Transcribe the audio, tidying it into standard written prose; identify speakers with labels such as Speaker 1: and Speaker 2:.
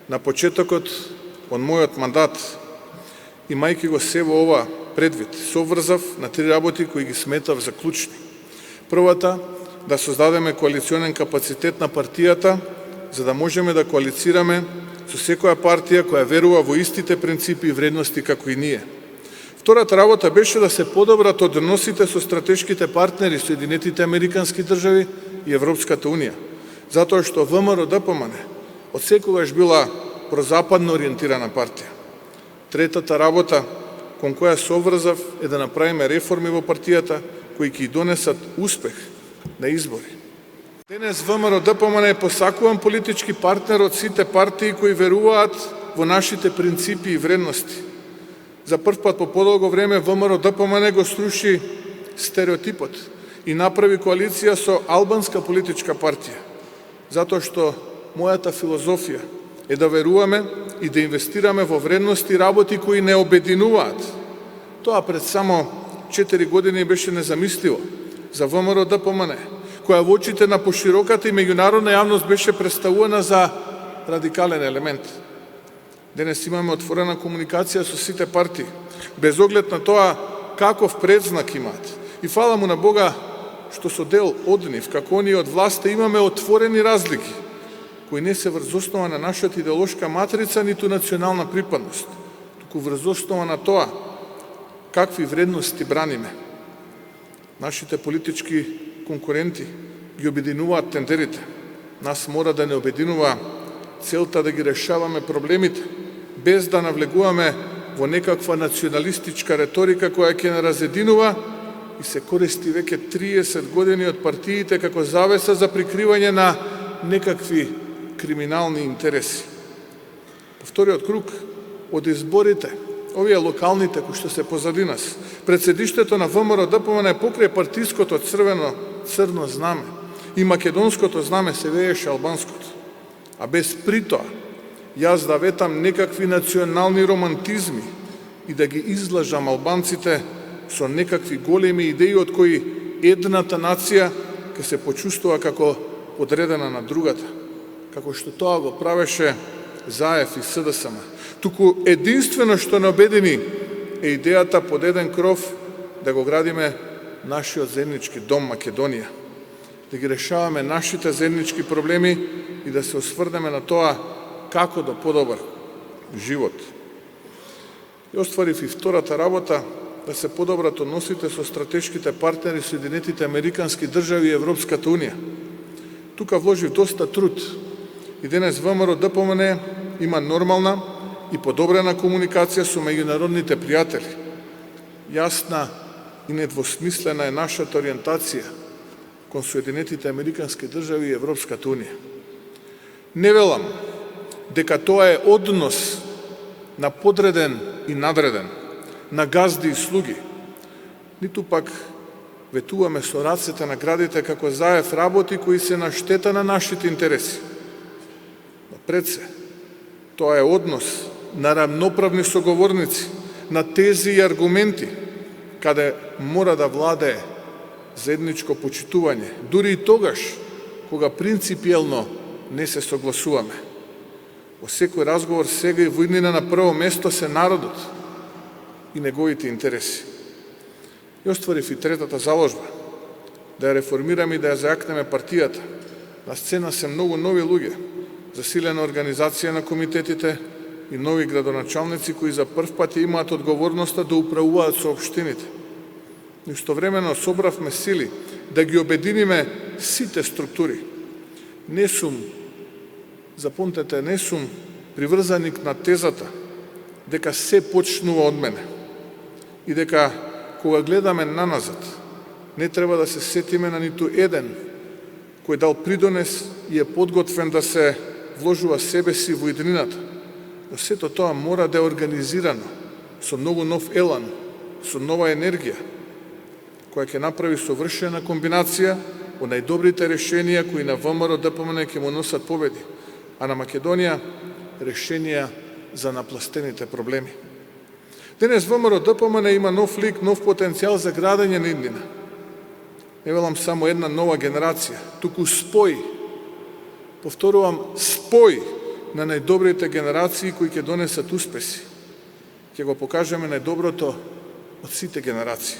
Speaker 1: На почетокот од мојот мандат, имајќи го се во ова предвид, соврзав на 3 работи кои ги сметав за клучни. Првата, да создадеме коалиционен капацитет на партијата, за да можеме да коалицираме со секоја партија која верува во истите принципи и вредности како и ние. Втората работа беше да се подобрат односите со стратешките партнери Соединетите Американски држави и Европската Унија, затоа што ВМРО-ДПМН од секогаш била прозападно ориентирана партија. Третата работа кон која соврзав е да направиме реформи во партијата кои ќе донесат успех на избори. Денес ВМРО-ДПМН е посакуван политички партнер од сите партии кои веруваат во нашите принципи и вредности. За прв пат по подолго време ВМРО-ДПМН го сруши стереотипот и направи коалиција со албанска политичка партија, затоа што мојата филозофија е да веруваме и да инвестираме во вредности и работи кои не обединуваат. Тоа пред само 4 години беше незамисливо за ВМРО-ДПМН, која во очите на пошироката и меѓународна јавност беше представувана за радикален елемент. Денес имаме отворена комуникација со сите партии, без оглед на тоа каков предзнак имаат. И фала му на Бога што со дел од нив, како оние од власта, имаме отворени разлики, кои не се врз основа на нашата идеолошка матрица, ниту национална припадност, туку врз основа на тоа какви вредности браниме. Нашите политички конкуренти ги обединуваат тендерите. Нас мора да не обединува целта да ги решаваме проблемите, без да навлегуваме во некаква националистичка реторика која ќе не разединува и се користи веќе 30 години од партиите како завеса за прикривање на некакви криминални интереси. По вториот круг од изборите, овие локалните кои што се позади нас, пред седиштето на ВМРО-ДПМН покрај партиското црно знаме и македонското знаме се вееше албанското. А без притоа, јас да ветам некакви национални романтизми и да ги излажам албанците со некакви големи идеи од кои едната нација ќе се почувствува како подредена на другата, како што тоа го правеше Заев и СДСМ. Туку единствено што не обедини е идејата под еден кров да го градиме нашиот заеднички дом Македонија, да ги решаваме нашите заеднички проблеми и да се осврнеме на тоа како до подобар живот. И остварив и втората работа, да се подобрат односите со стратешките партнери Соединетите Американски држави и Европската Унија. Тука вложив доста труд и денес ВМРО-ДПМН има нормална и подобрена комуникација со меѓународните пријатели. Јасна и недвосмислена е нашата ориентација кон Соединетите Американски држави и Европската Унија. Не велам дека тоа е однос на подреден и надреден, на газди и слуги, ниту пак ветуваме со рацете на градите како Заев работи кои се на штета на нашите интереси. Пред се, тоа е однос на рамноправни соговорници, на тези и аргументи, каде мора да владее заедничко почитување, дури и тогаш кога принципиелно не се согласуваме. Во секој разговор сега и во иднина на прво место се народот и неговите интереси. И остварив и третата заложба, да ја реформираме и да ја зајакнеме партијата. На сцена се многу нови луѓе, засилена организација на комитетите и нови градоначалници кои за прв пат имаат одговорноста да управуваат со општините. Истовремено собравме сили да ги обединиме сите структури. Не сум, запомнете, не сум приврзаник на тезата дека се почнува од мене и дека кога гледаме наназад не треба да се сетиме на ниту еден кој дал придонес и е подготвен да се вложува себе си во иднината. Но сето тоа мора да е организирано со многу нов елан, со нова енергија, која ќе направи совршена комбинација од најдобрите решенија кои на ВМРО-ДПМН ќе му носат победи, а на Македонија решенија за напластените проблеми. Денес ВМРО-ДПМН има нов лик, нов потенцијал за градење на иднина. Не велам само една нова генерација, туку спој, повторувам, спој на најдобрите генерации кои ќе донесат успеси. Ќе го покажеме најдоброто од сите генерации.